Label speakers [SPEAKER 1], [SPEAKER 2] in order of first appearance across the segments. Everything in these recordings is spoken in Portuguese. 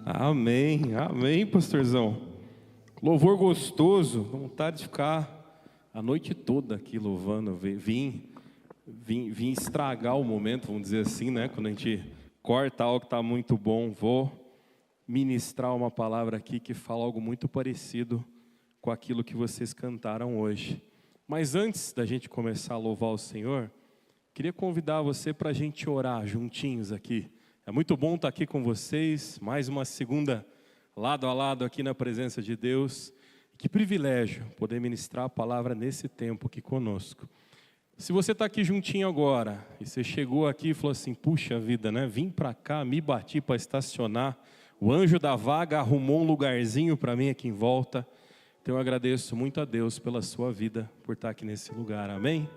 [SPEAKER 1] Amém, amém, pastorzão. Louvor gostoso, vontade de ficar a noite toda aqui louvando. Vim estragar o momento, vamos dizer assim, né? Quando a gente corta algo que está muito bom, vou ministrar uma palavra aqui que fala algo muito parecido com aquilo que vocês cantaram hoje. Mas antes da gente começar a louvar o Senhor, queria convidar você para a gente orar juntinhos aqui. É muito bom estar aqui com vocês, mais uma segunda lado a lado aqui na presença de Deus. Que privilégio poder ministrar a palavra nesse tempo aqui conosco. Se você está aqui juntinho agora, e você chegou aqui e falou assim, puxa vida, né? Vim para cá, me bati para estacionar, o anjo da vaga arrumou um lugarzinho para mim aqui em volta. Então eu agradeço muito a Deus pela sua vida, por estar aqui nesse lugar, amém?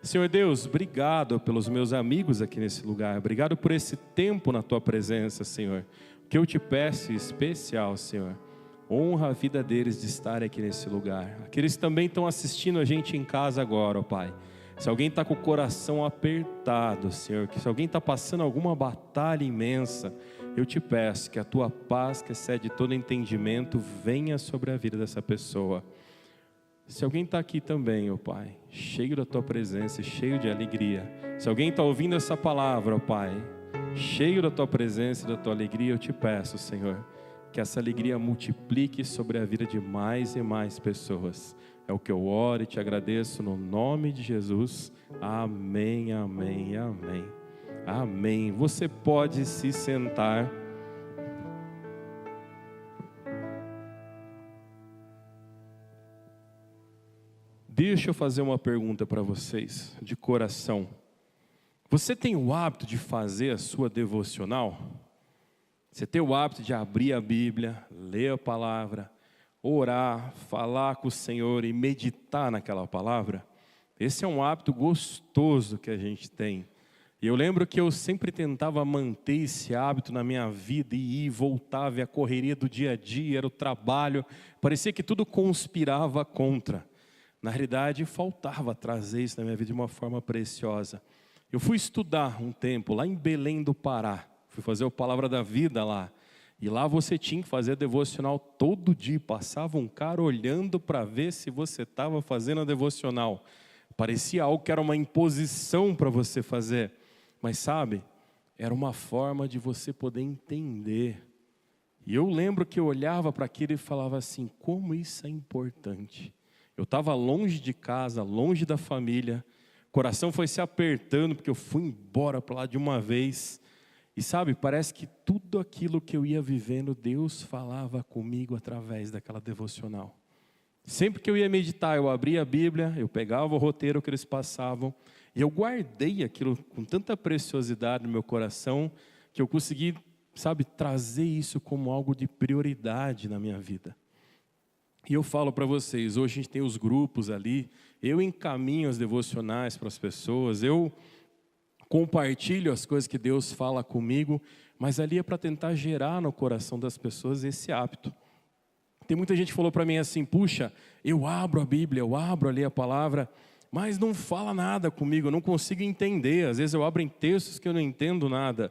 [SPEAKER 1] Senhor Deus, obrigado pelos meus amigos aqui nesse lugar, obrigado por esse tempo na Tua presença, Senhor. O que eu te peço em especial, Senhor, honra a vida deles de estar aqui nesse lugar. Aqueles que também estão assistindo a gente em casa agora, ó Pai. Se alguém está com o coração apertado, Senhor, que se alguém está passando alguma batalha imensa, eu te peço que a Tua paz, que excede todo entendimento, venha sobre a vida dessa pessoa. Se alguém está aqui também, ó Pai, cheio da Tua presença, cheio de alegria. Se alguém está ouvindo essa palavra, ó Pai, cheio da Tua presença e da Tua alegria, eu te peço, Senhor, que essa alegria multiplique sobre a vida de mais e mais pessoas. É o que eu oro e te agradeço no nome de Jesus. Amém, amém, amém. Amém. Você pode se sentar. Deixa eu fazer uma pergunta para vocês, de coração. Você tem o hábito de fazer a sua devocional? Você tem o hábito de abrir a Bíblia, ler a palavra, orar, falar com o Senhor e meditar naquela palavra? Esse é um hábito gostoso que a gente tem. E eu lembro que eu sempre tentava manter esse hábito na minha vida e ir, voltava, e a correria do dia a dia, era o trabalho, parecia que tudo conspirava contra. Na realidade, faltava trazer isso na minha vida de uma forma preciosa. Eu fui estudar um tempo lá em Belém do Pará. Fui fazer o Palavra da Vida lá. E lá você tinha que fazer a devocional todo dia. Passava um cara olhando para ver se você estava fazendo a devocional. Parecia algo que era uma imposição para você fazer. Mas sabe, era uma forma de você poder entender. E eu lembro que eu olhava para aquilo e falava assim, como isso é importante. Eu estava longe de casa, longe da família, o coração foi se apertando, porque eu fui embora para lá de uma vez. E sabe, parece que tudo aquilo que eu ia vivendo, Deus falava comigo através daquela devocional. Sempre que eu ia meditar, eu abria a Bíblia, eu pegava o roteiro que eles passavam, e eu guardei aquilo com tanta preciosidade no meu coração, que eu consegui, sabe, trazer isso como algo de prioridade na minha vida. E eu falo para vocês, hoje a gente tem os grupos ali, eu encaminho as devocionais para as pessoas, eu compartilho as coisas que Deus fala comigo, mas ali é para tentar gerar no coração das pessoas esse hábito. Tem muita gente que falou para mim assim, puxa, eu abro a Bíblia, eu abro ali a palavra, mas não fala nada comigo, eu não consigo entender, às vezes eu abro em textos que eu não entendo nada.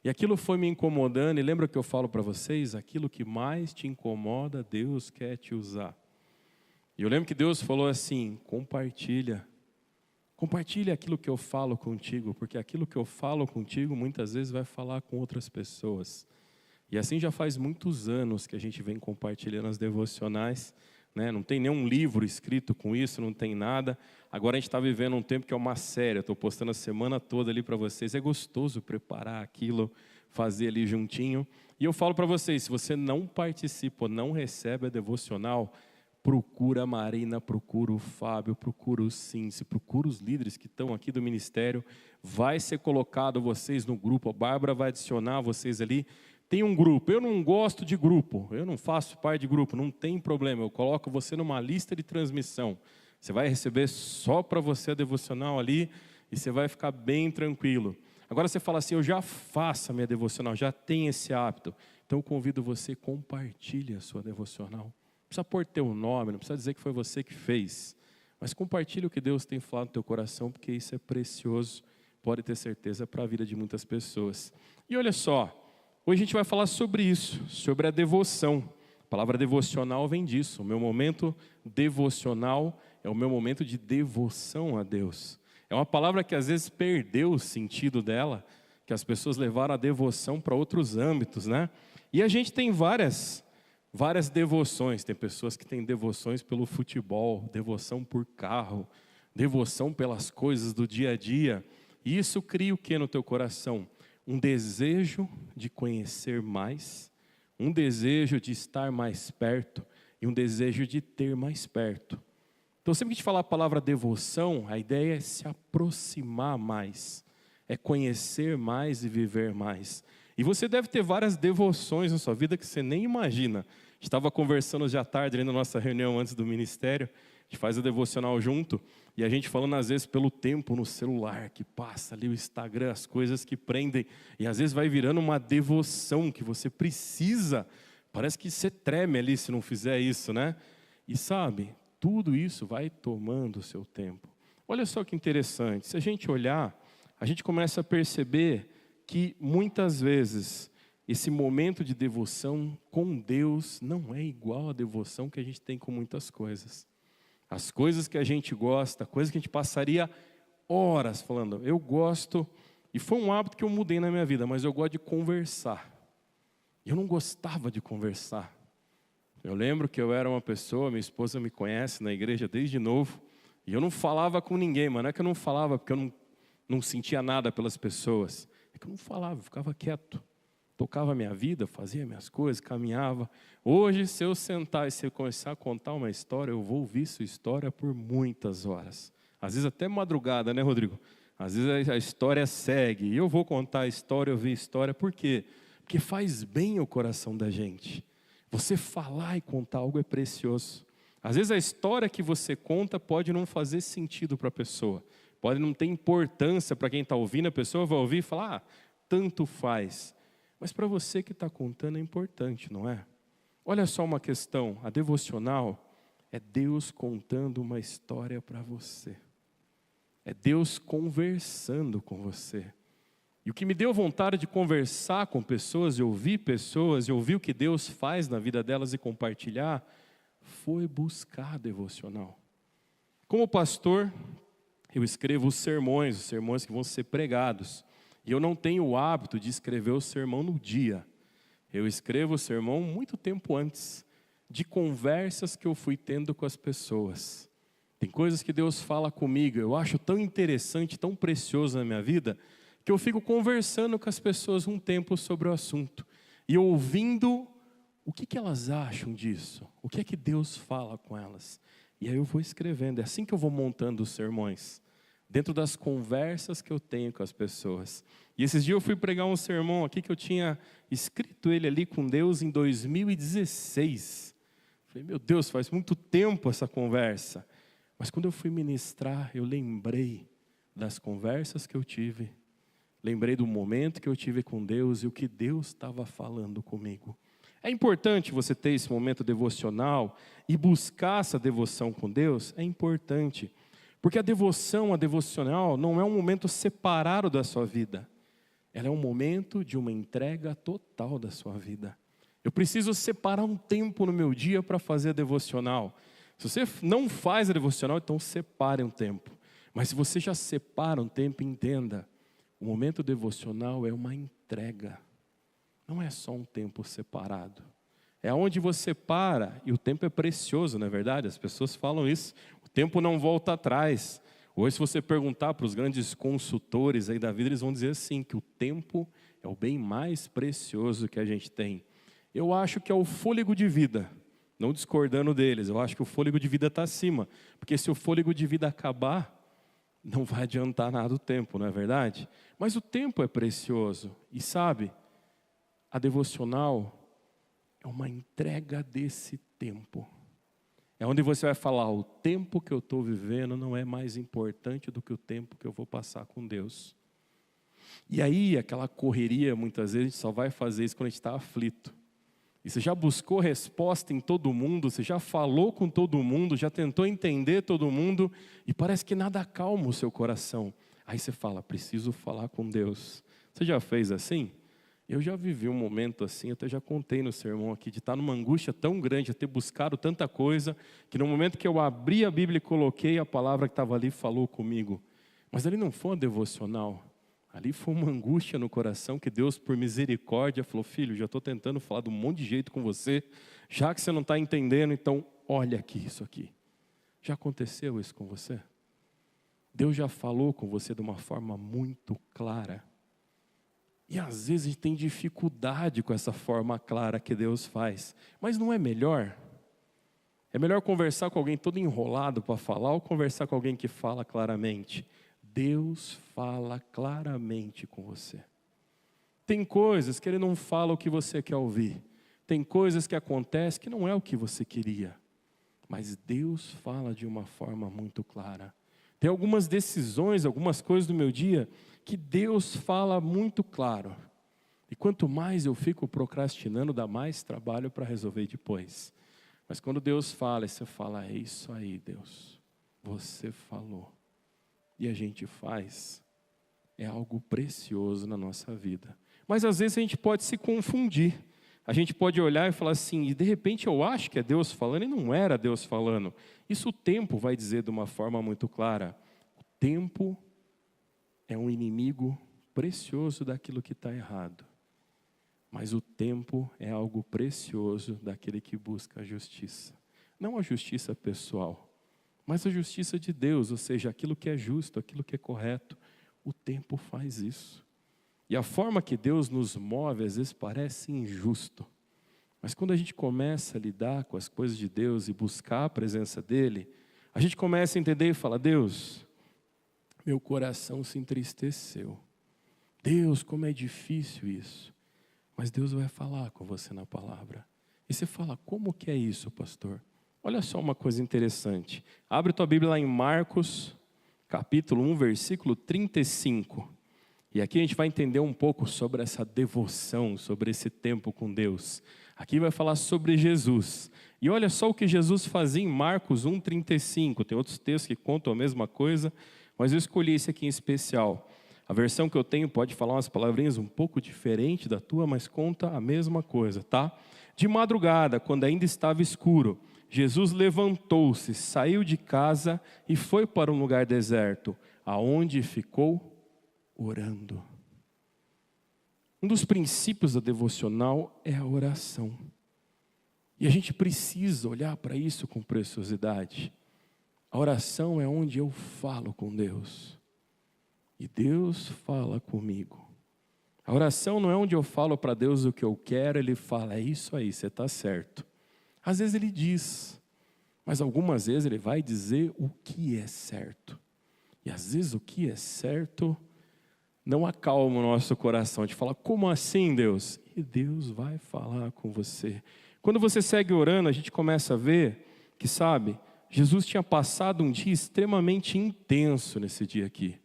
[SPEAKER 1] E aquilo foi me incomodando, e lembra que eu falo para vocês? Aquilo que mais te incomoda, Deus quer te usar. E eu lembro que Deus falou assim, compartilha aquilo que eu falo contigo, porque aquilo que eu falo contigo muitas vezes vai falar com outras pessoas. E assim já faz muitos anos que a gente vem compartilhando as devocionais, né? Não tem nenhum livro escrito com isso, não tem nada. Agora a gente está vivendo um tempo que é uma série, eu estou postando a semana toda ali para vocês. É gostoso preparar aquilo, fazer ali juntinho. E eu falo para vocês, se você não participa, não recebe a devocional, procura a Marina, procura o Fábio, procura o Cinci, procura os líderes que estão aqui do ministério. Vai ser colocado vocês no grupo, a Bárbara vai adicionar vocês ali. Tem um grupo, eu não gosto de grupo, eu não faço parte de grupo, não tem problema, eu coloco você numa lista de transmissão. Você vai receber só para você a devocional ali e você vai ficar bem tranquilo. Agora você fala assim, eu já faço a minha devocional, já tenho esse hábito. Então eu convido você, compartilhe a sua devocional. Não precisa pôr teu nome, não precisa dizer que foi você que fez. Mas compartilhe o que Deus tem falado no teu coração, porque isso é precioso, pode ter certeza, para a vida de muitas pessoas. E olha só, Hoje a gente vai falar sobre isso, sobre a devoção. A palavra devocional vem disso. O meu momento devocional é o meu momento de devoção a Deus. É uma palavra que às vezes perdeu o sentido dela, que as pessoas levaram a devoção para outros âmbitos, né? E a gente tem várias devoções. Tem pessoas que têm devoções pelo futebol, devoção por carro, devoção pelas coisas do dia a dia. E isso cria o que no teu coração? Um desejo de conhecer mais, um desejo de estar mais perto e um desejo de ter mais perto. Então, sempre que a gente falar a palavra devoção, a ideia é se aproximar mais, é conhecer mais e viver mais. E você deve ter várias devoções na sua vida que você nem imagina. A gente estava conversando hoje à tarde, ali na nossa reunião antes do ministério, a gente faz a devocional junto, e a gente falando às vezes pelo tempo no celular, que passa ali o Instagram, as coisas que prendem, e às vezes vai virando uma devoção que você precisa, parece que você treme ali se não fizer isso, né? E sabe, tudo isso vai tomando o seu tempo. Olha só que interessante, se a gente olhar, a gente começa a perceber que muitas vezes esse momento de devoção com Deus não é igual à devoção que a gente tem com muitas coisas. As coisas que a gente gosta, coisas que a gente passaria horas falando, eu gosto, e foi um hábito que eu mudei na minha vida, mas eu gosto de conversar. Eu não gostava de conversar. Eu lembro que eu era uma pessoa, minha esposa me conhece na igreja desde novo, e eu não falava com ninguém, mas não é que eu não falava porque eu não sentia nada pelas pessoas, é que eu não falava, eu ficava quieto. Tocava a minha vida, fazia minhas coisas, caminhava. Hoje, se eu sentar e se eu começar a contar uma história, eu vou ouvir sua história por muitas horas. Às vezes até madrugada, né, Rodrigo? Às vezes a história segue, e eu vou contar a história, ouvir a história. Por quê? Porque faz bem ao coração da gente. Você falar e contar algo é precioso. Às vezes a história que você conta pode não fazer sentido para a pessoa. Pode não ter importância para quem está ouvindo, a pessoa vai ouvir e falar, tanto faz. Mas para você que está contando é importante, não é? Olha só uma questão, a devocional é Deus contando uma história para você. É Deus conversando com você. E o que me deu vontade de conversar com pessoas, de ouvir pessoas, e ouvir o que Deus faz na vida delas e compartilhar, foi buscar a devocional. Como pastor, eu escrevo os sermões que vão ser pregados. E eu não tenho o hábito de escrever o sermão no dia. Eu escrevo o sermão muito tempo antes, de conversas que eu fui tendo com as pessoas. Tem coisas que Deus fala comigo, eu acho tão interessante, tão precioso na minha vida, que eu fico conversando com as pessoas um tempo sobre o assunto. E ouvindo o que elas acham disso, o que é que Deus fala com elas. E aí eu vou escrevendo, é assim que eu vou montando os sermões. Dentro das conversas que eu tenho com as pessoas. E esses dias eu fui pregar um sermão aqui que eu tinha escrito ele ali com Deus em 2016. Falei, meu Deus, faz muito tempo essa conversa. Mas quando eu fui ministrar, eu lembrei das conversas que eu tive. Lembrei do momento que eu tive com Deus e o que Deus estava falando comigo. É importante você ter esse momento devocional e buscar essa devoção com Deus? É importante. Porque a devocional, não é um momento separado da sua vida. Ela é um momento de uma entrega total da sua vida. Eu preciso separar um tempo no meu dia para fazer a devocional. Se você não faz a devocional, então separe um tempo. Mas se você já separa um tempo, entenda. O momento devocional é uma entrega. Não é só um tempo separado. É onde você para, e o tempo é precioso, não é verdade? As pessoas falam isso. O tempo não volta atrás. Hoje, se você perguntar para os grandes consultores aí da vida, eles vão dizer assim, que o tempo é o bem mais precioso que a gente tem. Eu acho que é o fôlego de vida, não discordando deles, eu acho que o fôlego de vida está acima, porque se o fôlego de vida acabar, não vai adiantar nada o tempo, não é verdade? Mas o tempo é precioso, e sabe, a devocional é uma entrega desse tempo. É onde você vai falar, o tempo que eu estou vivendo não é mais importante do que o tempo que eu vou passar com Deus. E aí, aquela correria, muitas vezes, a gente só vai fazer isso quando a gente está aflito. E você já buscou resposta em todo mundo, você já falou com todo mundo, já tentou entender todo mundo, e parece que nada acalma o seu coração. Aí você fala, preciso falar com Deus. Você já fez assim? Eu já vivi um momento assim, até já contei no sermão aqui, de estar numa angústia tão grande, de ter buscado tanta coisa, que no momento que eu abri a Bíblia e coloquei, a palavra que estava ali falou comigo. Mas ali não foi uma devocional, ali foi uma angústia no coração, que Deus, por misericórdia, falou: filho, já estou tentando falar de um monte de jeito com você, já que você não está entendendo, então olha aqui isso aqui. Já aconteceu isso com você? Deus já falou com você de uma forma muito clara. E às vezes a gente tem dificuldade com essa forma clara que Deus faz. Mas não é melhor? É melhor conversar com alguém todo enrolado para falar ou conversar com alguém que fala claramente? Deus fala claramente com você. Tem coisas que Ele não fala o que você quer ouvir. Tem coisas que acontecem que não é o que você queria. Mas Deus fala de uma forma muito clara. Tem algumas decisões, algumas coisas do meu dia que Deus fala muito claro. E quanto mais eu fico procrastinando, dá mais trabalho para resolver depois. Mas quando Deus fala, você fala: é isso aí, Deus, você falou. E a gente faz, é algo precioso na nossa vida. Mas às vezes a gente pode se confundir. A gente pode olhar e falar assim, e de repente eu acho que é Deus falando, e não era Deus falando. Isso o tempo vai dizer de uma forma muito clara. O tempo é um inimigo precioso daquilo que está errado. Mas o tempo é algo precioso daquele que busca a justiça. Não a justiça pessoal, mas a justiça de Deus, ou seja, aquilo que é justo, aquilo que é correto. O tempo faz isso. E a forma que Deus nos move, às vezes parece injusto. Mas quando a gente começa a lidar com as coisas de Deus e buscar a presença dEle, a gente começa a entender e fala: Deus, meu coração se entristeceu. Deus, como é difícil isso. Mas Deus vai falar com você na palavra. E você fala: como que é isso, pastor? Olha só uma coisa interessante. Abre tua Bíblia lá em Marcos, capítulo 1, versículo 35. E aqui a gente vai entender um pouco sobre essa devoção, sobre esse tempo com Deus. Aqui vai falar sobre Jesus. E olha só o que Jesus fazia em Marcos 1, 35. Tem outros textos que contam a mesma coisa, mas eu escolhi esse aqui em especial. A versão que eu tenho pode falar umas palavrinhas um pouco diferente da tua, mas conta a mesma coisa, tá? De madrugada, quando ainda estava escuro, Jesus levantou-se, saiu de casa e foi para um lugar deserto, aonde ficou orando. Um dos princípios da devocional é a oração. E a gente precisa olhar para isso com preciosidade. A oração é onde eu falo com Deus. E Deus fala comigo. A oração não é onde eu falo para Deus o que eu quero, Ele fala: é isso aí, você está certo. Às vezes Ele diz, mas algumas vezes Ele vai dizer o que é certo. E às vezes o que é certo não acalma o nosso coração. A gente fala: como assim, Deus? E Deus vai falar com você. Quando você segue orando, a gente começa a ver que, sabe, Jesus tinha passado um dia extremamente intenso nesse dia aqui.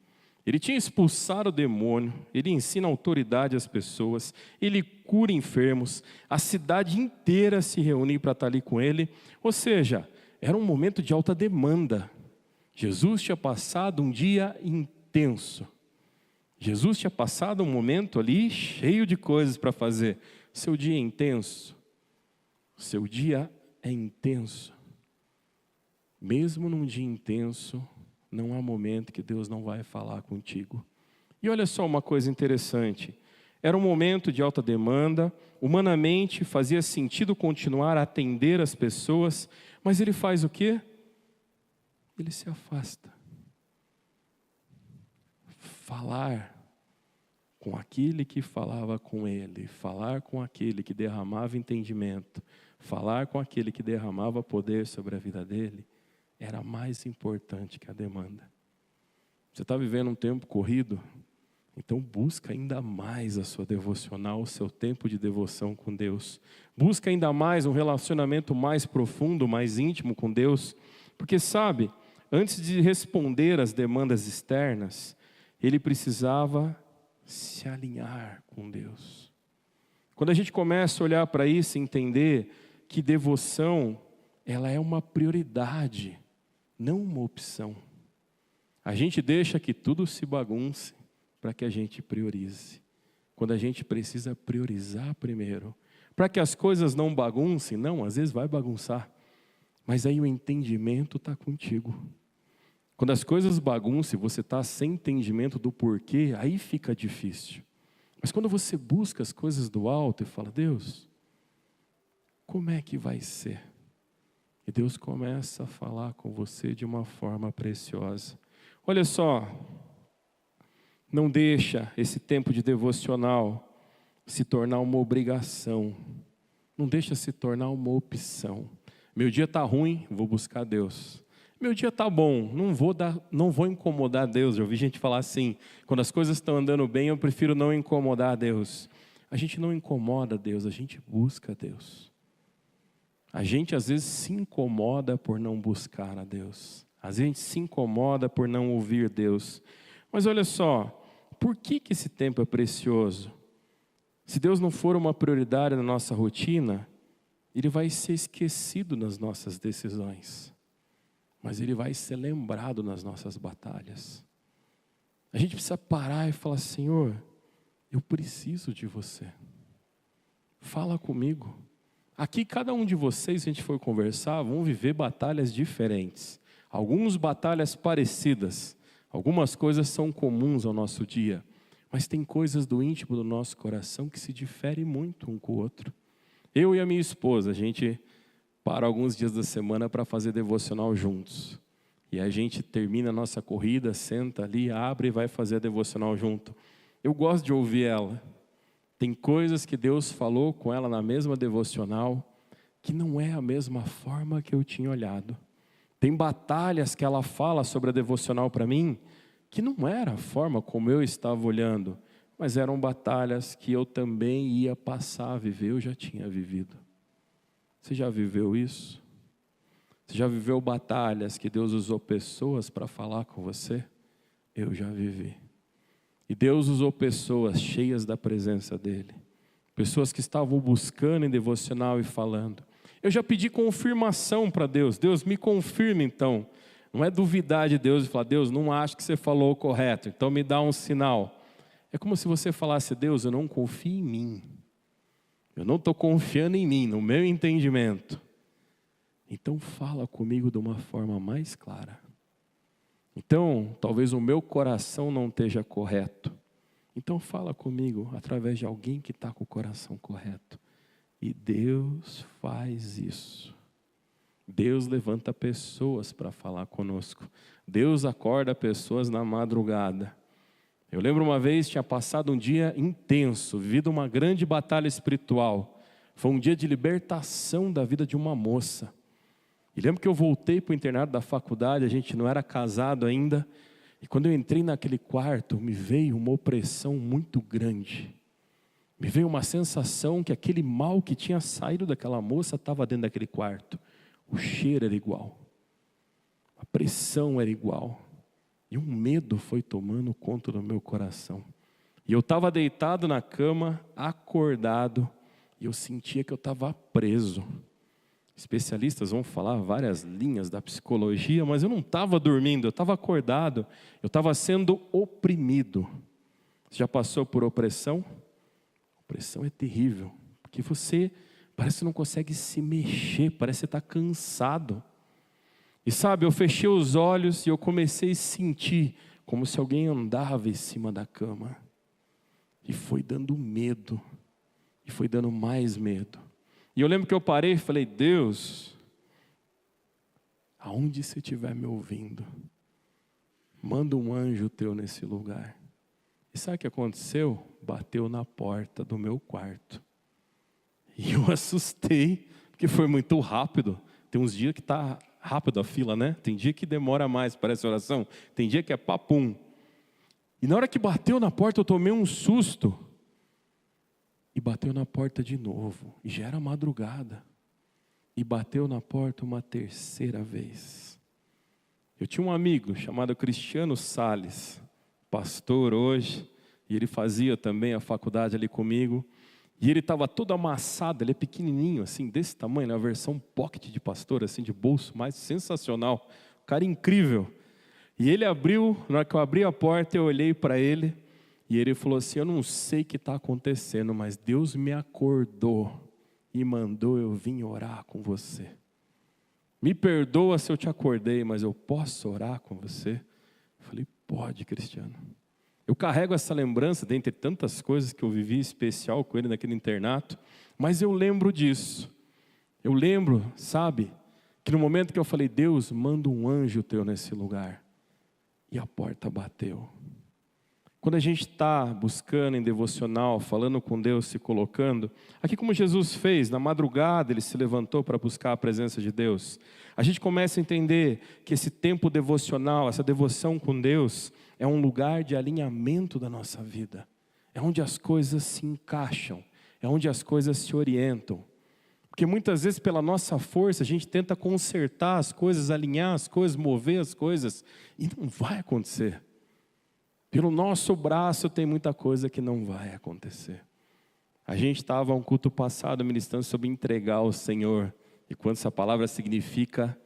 [SPEAKER 1] Ele tinha expulsado o demônio, ele ensina autoridade às pessoas, ele cura enfermos, a cidade inteira se reúne para estar ali com ele. Ou seja, era um momento de alta demanda. Jesus tinha passado um dia intenso. Jesus tinha passado um momento ali cheio de coisas para fazer. Seu dia é intenso. Seu dia é intenso. Mesmo num dia intenso, não há momento que Deus não vai falar contigo. E olha só uma coisa interessante. Era um momento de alta demanda. Humanamente fazia sentido continuar a atender as pessoas. Mas ele faz o quê? Ele se afasta. Falar com aquele que falava com ele, falar com aquele que derramava entendimento, falar com aquele que derramava poder sobre a vida dele, era mais importante que a demanda. Você está vivendo um tempo corrido? Então busca ainda mais a sua devocional, o seu tempo de devoção com Deus. Busca ainda mais um relacionamento mais profundo, mais íntimo com Deus. Porque sabe, antes de responder às demandas externas, ele precisava se alinhar com Deus. Quando a gente começa a olhar para isso e entender que devoção, ela é uma prioridade, não uma opção. A gente deixa que tudo se bagunce para que a gente priorize. quando a gente precisa priorizar primeiro. Para que as coisas não baguncem, não, às vezes vai bagunçar. Mas aí o entendimento está contigo. Quando as coisas bagunçam e você está sem entendimento do porquê, aí fica difícil. Mas quando você busca as coisas do alto e fala, Deus, como é que vai ser? E Deus começa a falar com você de uma forma preciosa. Olha só, não deixa esse tempo de devocional se tornar uma obrigação. Não deixa se tornar uma opção. Meu dia está ruim, vou buscar Deus. Meu dia está bom, não vou incomodar Deus. Eu ouvi gente falar assim, quando as coisas estão andando bem, eu prefiro não incomodar Deus. A gente não incomoda Deus, a gente busca Deus. A gente às vezes se incomoda por não buscar a Deus. Às vezes a gente se incomoda por não ouvir Deus. Mas olha só, por que esse tempo é precioso? Se Deus não for uma prioridade na nossa rotina, Ele vai ser esquecido nas nossas decisões. Mas Ele vai ser lembrado nas nossas batalhas. A gente precisa parar e falar, Senhor, eu preciso de você. Fala comigo. Aqui cada um de vocês, se a gente for conversar, vão viver batalhas diferentes. Algumas batalhas parecidas. Algumas coisas são comuns ao nosso dia. Mas tem coisas do íntimo do nosso coração que se diferem muito um com o outro. Eu e a minha esposa, a gente para alguns dias da semana para fazer devocional juntos. E a gente termina a nossa corrida, senta ali, abre e vai fazer a devocional junto. Eu gosto de ouvir ela. Tem coisas que Deus falou com ela na mesma devocional, que não é a mesma forma que eu tinha olhado. Tem batalhas que ela fala sobre a devocional para mim, que não era a forma como eu estava olhando, mas eram batalhas que eu também ia passar a viver, eu já tinha vivido. Você já viveu isso? Você já viveu batalhas que Deus usou pessoas para falar com você? Eu já vivi. E Deus usou pessoas cheias da presença dEle. Pessoas que estavam buscando em devocional e falando. Eu já pedi confirmação para Deus. Deus, me confirma então. Não é duvidar de Deus e falar, Deus, não acho que você falou o correto, então me dá um sinal. É como se você falasse, Deus, eu não confio em mim. Eu não estou confiando em mim, no meu entendimento. Então fala comigo de uma forma mais clara. Então, talvez o meu coração não esteja correto. Então fala comigo através de alguém que está com o coração correto. E Deus faz isso. Deus levanta pessoas para falar conosco. Deus acorda pessoas na madrugada. Eu lembro uma vez, tinha passado um dia intenso, vivido uma grande batalha espiritual. Foi um dia de libertação da vida de uma moça. E lembro que eu voltei para o internato da faculdade, a gente não era casado ainda. E quando eu entrei naquele quarto, me veio uma opressão muito grande. Me veio uma sensação que aquele mal que tinha saído daquela moça estava dentro daquele quarto. O cheiro era igual. A pressão era igual. E um medo foi tomando conta do meu coração. E eu estava deitado na cama, acordado, e eu sentia que eu estava preso. Especialistas vão falar várias linhas da psicologia, mas eu não estava dormindo, eu estava acordado, eu estava sendo oprimido. Você já passou por opressão? Opressão é terrível, porque você parece que não consegue se mexer, parece que você está cansado. E sabe, eu fechei os olhos e eu comecei a sentir como se alguém andava em cima da cama. E foi dando medo, e foi dando mais medo. E eu lembro que eu parei e falei, Deus, aonde você estiver me ouvindo, manda um anjo teu nesse lugar. E sabe o que aconteceu? Bateu na porta do meu quarto. E eu assustei, porque foi muito rápido. Tem uns dias que está rápido a fila, né? Tem dia que demora mais para essa oração. Tem dia que é papum. E na hora que bateu na porta, eu tomei um susto. E bateu na porta de novo. E já era madrugada. E bateu na porta uma terceira vez. Eu tinha um amigo chamado Cristiano Salles, pastor hoje. E ele fazia também a faculdade ali comigo. E ele estava todo amassado, ele é pequenininho, assim, desse tamanho, na versão pocket de pastor, assim, de bolso, mais sensacional. Um cara incrível. E ele abriu, na hora que eu abri a porta, eu olhei para ele. E ele falou assim, eu não sei o que está acontecendo, mas Deus me acordou e mandou eu vir orar com você. Me perdoa se eu te acordei, mas eu posso orar com você? Eu falei, pode, Cristiano. Eu carrego essa lembrança, dentre tantas coisas que eu vivi especial com ele naquele internato, mas eu lembro disso. Eu lembro, sabe, que no momento que eu falei, Deus, manda um anjo teu nesse lugar. E a porta bateu. Quando a gente está buscando em devocional, falando com Deus, se colocando, aqui como Jesus fez, na madrugada ele se levantou para buscar a presença de Deus. A gente começa a entender que esse tempo devocional, essa devoção com Deus, é um lugar de alinhamento da nossa vida. É onde as coisas se encaixam, é onde as coisas se orientam. Porque muitas vezes pela nossa força a gente tenta consertar as coisas, alinhar as coisas, mover as coisas, e não vai acontecer. Pelo nosso braço tem muita coisa que não vai acontecer. A gente estava um culto passado ministrando sobre entregar ao Senhor. E quando essa palavra significa,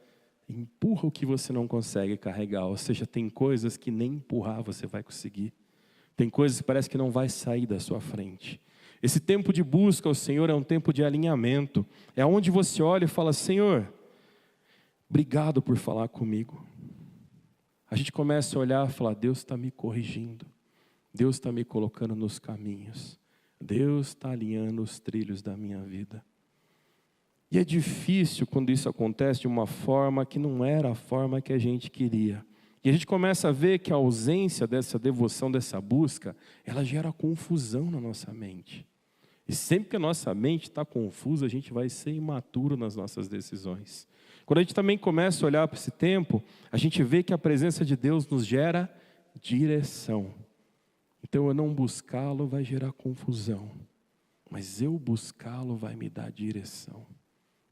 [SPEAKER 1] empurra o que você não consegue carregar. Ou seja, tem coisas que nem empurrar você vai conseguir. Tem coisas que parece que não vai sair da sua frente. Esse tempo de busca ao Senhor é um tempo de alinhamento. É onde você olha e fala, Senhor, obrigado por falar comigo. A gente começa a olhar e falar, Deus está me corrigindo, Deus está me colocando nos caminhos, Deus está alinhando os trilhos da minha vida. E é difícil quando isso acontece de uma forma que não era a forma que a gente queria. E a gente começa a ver que a ausência dessa devoção, dessa busca, ela gera confusão na nossa mente. E sempre que a nossa mente está confusa, a gente vai ser imaturo nas nossas decisões. Quando a gente também começa a olhar para esse tempo, a gente vê que a presença de Deus nos gera direção. Então eu não buscá-lo vai gerar confusão, mas eu buscá-lo vai me dar direção.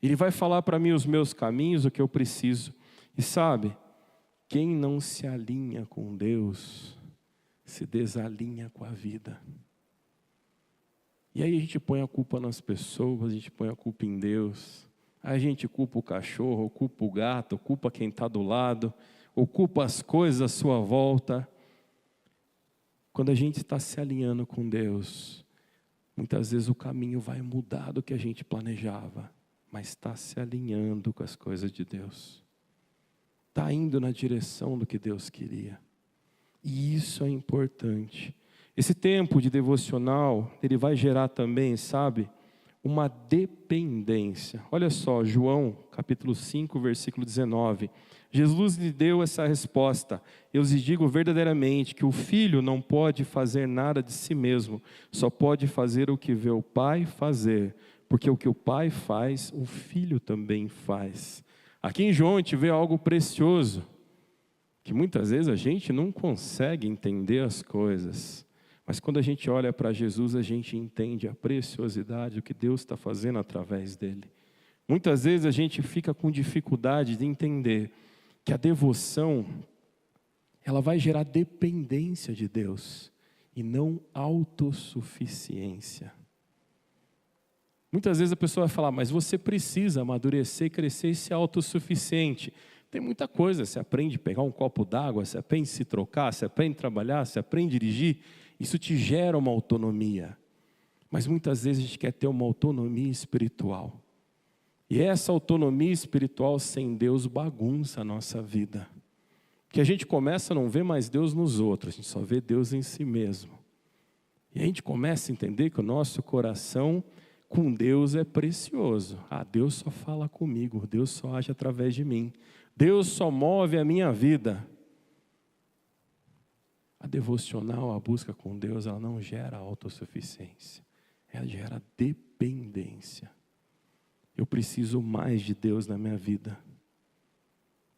[SPEAKER 1] Ele vai falar para mim os meus caminhos, o que eu preciso. E sabe, quem não se alinha com Deus, se desalinha com a vida. E aí a gente põe a culpa nas pessoas, a gente põe a culpa em Deus. A gente culpa o cachorro, culpa o gato, culpa quem está do lado, ou culpa as coisas à sua volta. Quando a gente está se alinhando com Deus, muitas vezes o caminho vai mudar do que a gente planejava, mas está se alinhando com as coisas de Deus. Está indo na direção do que Deus queria. E isso é importante. Esse tempo de devocional, ele vai gerar também, sabe, uma dependência. Olha só, João, capítulo 5, versículo 19. Jesus lhe deu essa resposta. Eu lhes digo verdadeiramente que o filho não pode fazer nada de si mesmo, só pode fazer o que vê o pai fazer, porque o que o pai faz, o filho também faz. Aqui em João a gente vê algo precioso, que muitas vezes a gente não consegue entender as coisas. Mas quando a gente olha para Jesus, a gente entende a preciosidade do que Deus está fazendo através dele. Muitas vezes a gente fica com dificuldade de entender que a devoção, ela vai gerar dependência de Deus e não autossuficiência. Muitas vezes a pessoa vai falar, mas você precisa amadurecer, crescer e ser autossuficiente. Tem muita coisa, você aprende a pegar um copo d'água, você aprende a se trocar, você aprende a trabalhar, você aprende a dirigir. Isso te gera uma autonomia, mas muitas vezes a gente quer ter uma autonomia espiritual, e essa autonomia espiritual sem Deus bagunça a nossa vida, que a gente começa a não ver mais Deus nos outros, a gente só vê Deus em si mesmo, e a gente começa a entender que o nosso coração com Deus é precioso. Deus só fala comigo, Deus só age através de mim, Deus só move a minha vida. A devocional, a busca com Deus, ela não gera autossuficiência, ela gera dependência. Eu preciso mais de Deus na minha vida.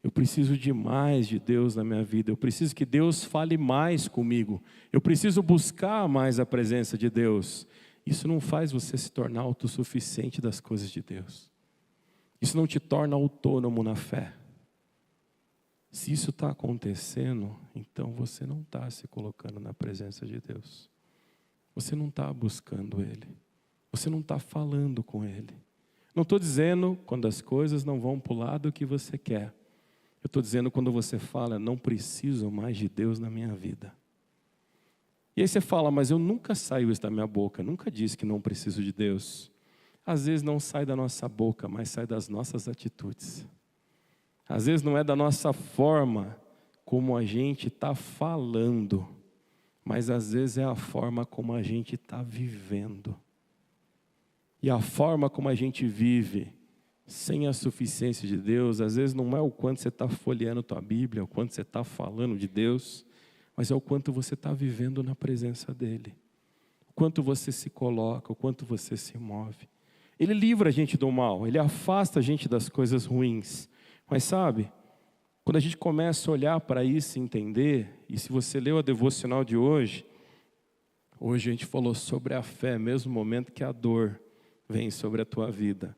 [SPEAKER 1] Eu preciso de mais de Deus na minha vida. Eu preciso que Deus fale mais comigo. Eu preciso buscar mais a presença de Deus. Isso não faz você se tornar autossuficiente das coisas de Deus. Isso não te torna autônomo na fé. Se isso está acontecendo, então você não está se colocando na presença de Deus. Você não está buscando Ele. Você não está falando com Ele. Não estou dizendo quando as coisas não vão para o lado que você quer. Eu estou dizendo quando você fala, não preciso mais de Deus na minha vida. E aí você fala, mas eu nunca saiu isso da minha boca, nunca disse que não preciso de Deus. Às vezes não sai da nossa boca, mas sai das nossas atitudes. Às vezes não é da nossa forma como a gente está falando, mas às vezes é a forma como a gente está vivendo. E a forma como a gente vive, sem a suficiência de Deus, às vezes não é o quanto você está folheando tua Bíblia, o quanto você está falando de Deus, mas é o quanto você está vivendo na presença dEle. O quanto você se coloca, o quanto você se move. Ele livra a gente do mal, Ele afasta a gente das coisas ruins. Mas sabe, quando a gente começa a olhar para isso e entender, e se você leu a devocional de hoje a gente falou sobre a fé, mesmo momento que a dor vem sobre a tua vida.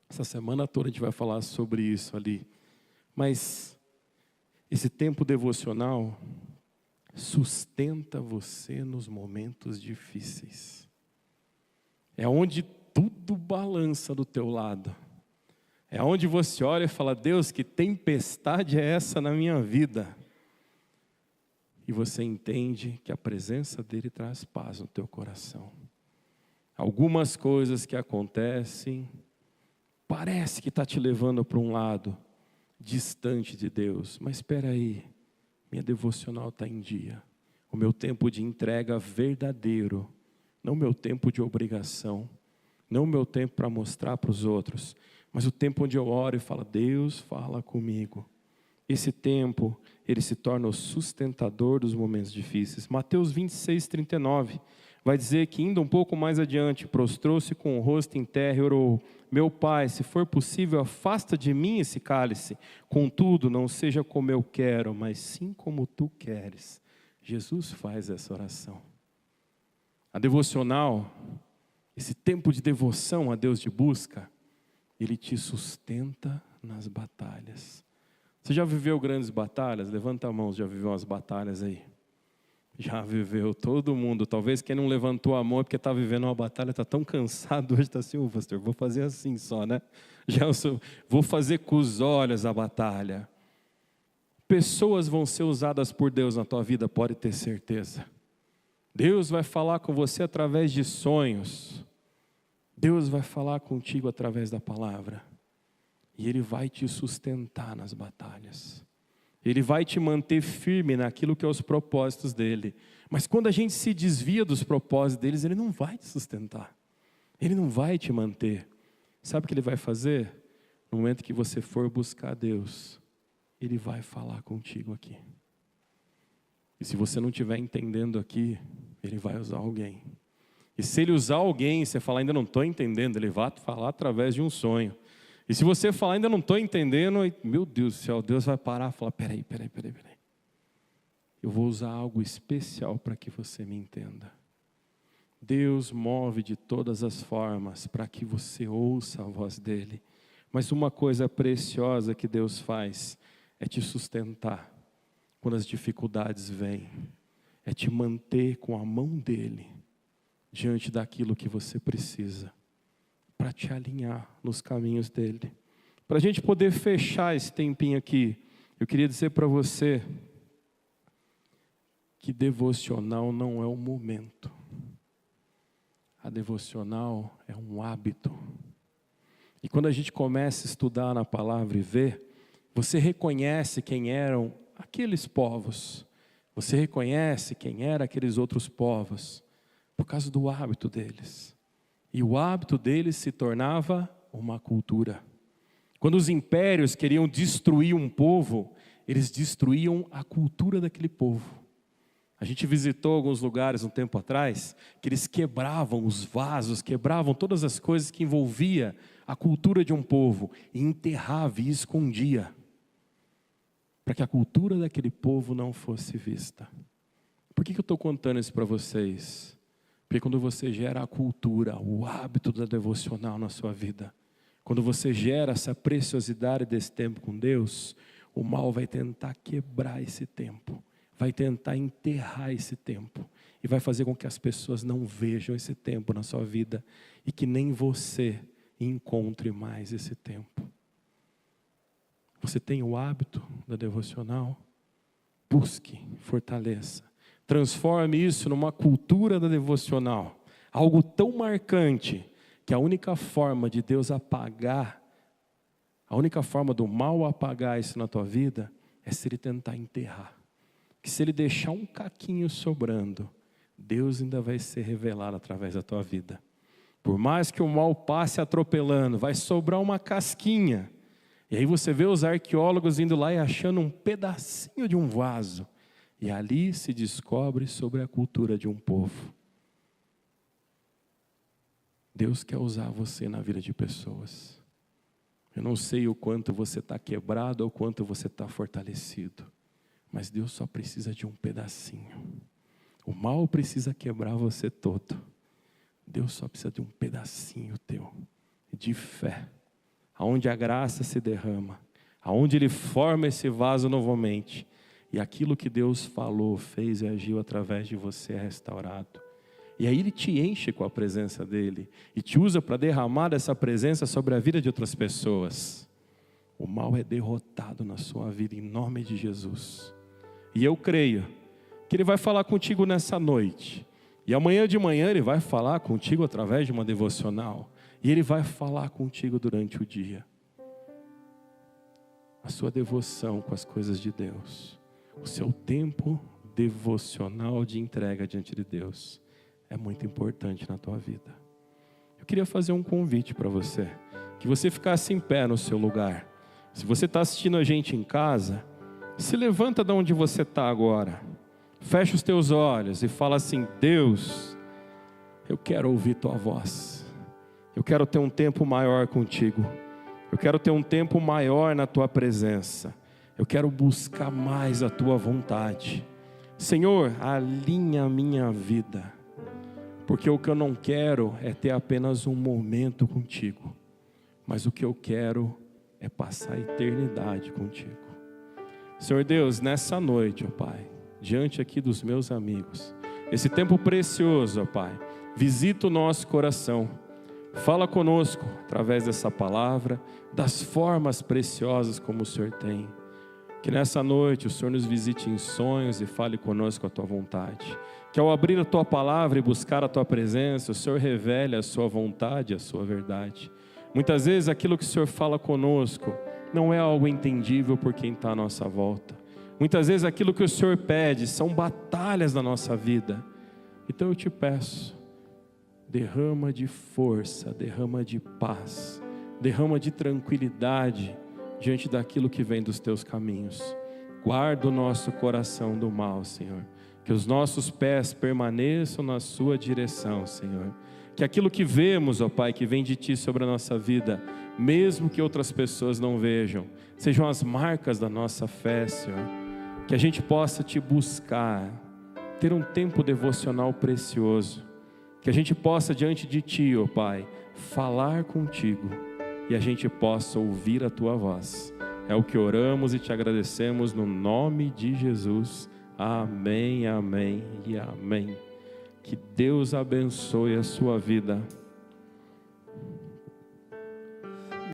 [SPEAKER 1] Essa semana toda a gente vai falar sobre isso ali. Mas esse tempo devocional sustenta você nos momentos difíceis. É onde tudo balança do teu lado. É onde você olha e fala, Deus, que tempestade é essa na minha vida? E você entende que a presença dEle traz paz no teu coração. Algumas coisas que acontecem, parece que está te levando para um lado distante de Deus. Mas espera aí, minha devocional está em dia. O meu tempo de entrega verdadeiro, não o meu tempo de obrigação, não o meu tempo para mostrar para os outros, mas o tempo onde eu oro e falo, Deus fala comigo. Esse tempo, ele se torna o sustentador dos momentos difíceis. Mateus 26, 39, vai dizer que indo um pouco mais adiante, prostrou-se com o rosto em terra e orou, meu Pai, se for possível, afasta de mim esse cálice, contudo, não seja como eu quero, mas sim como tu queres. Jesus faz essa oração. A devocional, esse tempo de devoção a Deus de busca, Ele te sustenta nas batalhas. Você já viveu grandes batalhas? Levanta a mão, já viveu umas batalhas aí? Já viveu, todo mundo. Talvez quem não levantou a mão é porque está vivendo uma batalha, está tão cansado hoje, está assim, pastor, vou fazer assim só, né? Vou fazer com os olhos a batalha. Pessoas vão ser usadas por Deus na tua vida, pode ter certeza. Deus vai falar com você através de sonhos. Deus vai falar contigo através da palavra. E Ele vai te sustentar nas batalhas. Ele vai te manter firme naquilo que é os propósitos dEle. Mas quando a gente se desvia dos propósitos deles, Ele não vai te sustentar. Ele não vai te manter. Sabe o que Ele vai fazer? No momento que você for buscar Deus, Ele vai falar contigo aqui. E se você não estiver entendendo aqui, Ele vai usar alguém. E se Ele usar alguém, você falar, ainda não estou entendendo, Ele vai falar através de um sonho. E se você falar, ainda não estou entendendo, meu Deus do céu, Deus vai parar e falar, peraí. Eu vou usar algo especial para que você me entenda. Deus move de todas as formas para que você ouça a voz dEle. Mas uma coisa preciosa que Deus faz é te sustentar quando as dificuldades vêm. É te manter com a mão dEle diante daquilo que você precisa, para te alinhar nos caminhos dEle. Para a gente poder fechar esse tempinho aqui, eu queria dizer para você que devocional não é um momento. A devocional é um hábito. E quando a gente começa a estudar na palavra e ver, você reconhece quem eram aqueles povos. Você reconhece quem eram aqueles outros povos, por causa do hábito deles. E o hábito deles se tornava uma cultura. Quando os impérios queriam destruir um povo, eles destruíam a cultura daquele povo. A gente visitou alguns lugares um tempo atrás, que eles quebravam os vasos, quebravam todas as coisas que envolvia a cultura de um povo, e enterrava e escondia, para que a cultura daquele povo não fosse vista. Por que eu estou contando isso para vocês? Porque quando você gera a cultura, o hábito da devocional na sua vida, quando você gera essa preciosidade desse tempo com Deus, o mal vai tentar quebrar esse tempo, vai tentar enterrar esse tempo, e vai fazer com que as pessoas não vejam esse tempo na sua vida, e que nem você encontre mais esse tempo. Você tem o hábito da devocional? Busque, fortaleça. Transforme isso numa cultura da devocional. Algo tão marcante que a única forma de Deus apagar, a única forma do mal apagar isso na tua vida é se ele tentar enterrar. Que se ele deixar um caquinho sobrando, Deus ainda vai ser revelado através da tua vida. Por mais que o mal passe atropelando, vai sobrar uma casquinha. E aí você vê os arqueólogos indo lá e achando um pedacinho de um vaso. E ali se descobre sobre a cultura de um povo. Deus quer usar você na vida de pessoas. Eu não sei o quanto você está quebrado ou o quanto você está fortalecido. Mas Deus só precisa de um pedacinho. O mal precisa quebrar você todo. Deus só precisa de um pedacinho teu, de fé. Aonde a graça se derrama. Aonde Ele forma esse vaso novamente. E aquilo que Deus falou, fez e agiu através de você é restaurado. E aí Ele te enche com a presença dEle. E te usa para derramar essa presença sobre a vida de outras pessoas. O mal é derrotado na sua vida em nome de Jesus. E eu creio que Ele vai falar contigo nessa noite. E amanhã de manhã Ele vai falar contigo através de uma devocional. E Ele vai falar contigo durante o dia. A sua devoção com as coisas de Deus. O seu tempo devocional de entrega diante de Deus é muito importante na tua vida. Eu queria fazer um convite para você. Que você ficasse em pé no seu lugar. Se você está assistindo a gente em casa, se levanta de onde você está agora. Fecha os teus olhos e fala assim: Deus, eu quero ouvir tua voz. Eu quero ter um tempo maior contigo. Eu quero ter um tempo maior na tua presença. Eu quero buscar mais a tua vontade. Senhor, alinha a minha vida. Porque o que eu não quero é ter apenas um momento contigo. Mas o que eu quero é passar a eternidade contigo. Senhor Deus, nessa noite, ó Pai, diante aqui dos meus amigos, esse tempo precioso, ó Pai, visita o nosso coração. Fala conosco através dessa palavra, das formas preciosas como o Senhor tem. Que nessa noite o Senhor nos visite em sonhos e fale conosco a tua vontade. Que ao abrir a tua palavra e buscar a tua presença, o Senhor revele a sua vontade e a sua verdade. Muitas vezes aquilo que o Senhor fala conosco não é algo entendível por quem está à nossa volta. Muitas vezes aquilo que o Senhor pede são batalhas da nossa vida. Então eu te peço, derrama de força, derrama de paz, derrama de tranquilidade diante daquilo que vem dos teus caminhos. Guarda o nosso coração do mal, Senhor. Que os nossos pés permaneçam na sua direção, Senhor. Que aquilo que vemos, ó Pai, que vem de Ti sobre a nossa vida, mesmo que outras pessoas não vejam, sejam as marcas da nossa fé, Senhor. Que a gente possa Te buscar, ter um tempo devocional precioso. Que a gente possa diante de Ti, ó Pai, falar contigo e a gente possa ouvir a Tua voz. É o que oramos e Te agradecemos no nome de Jesus. Amém, amém e amém. Que Deus abençoe a sua vida.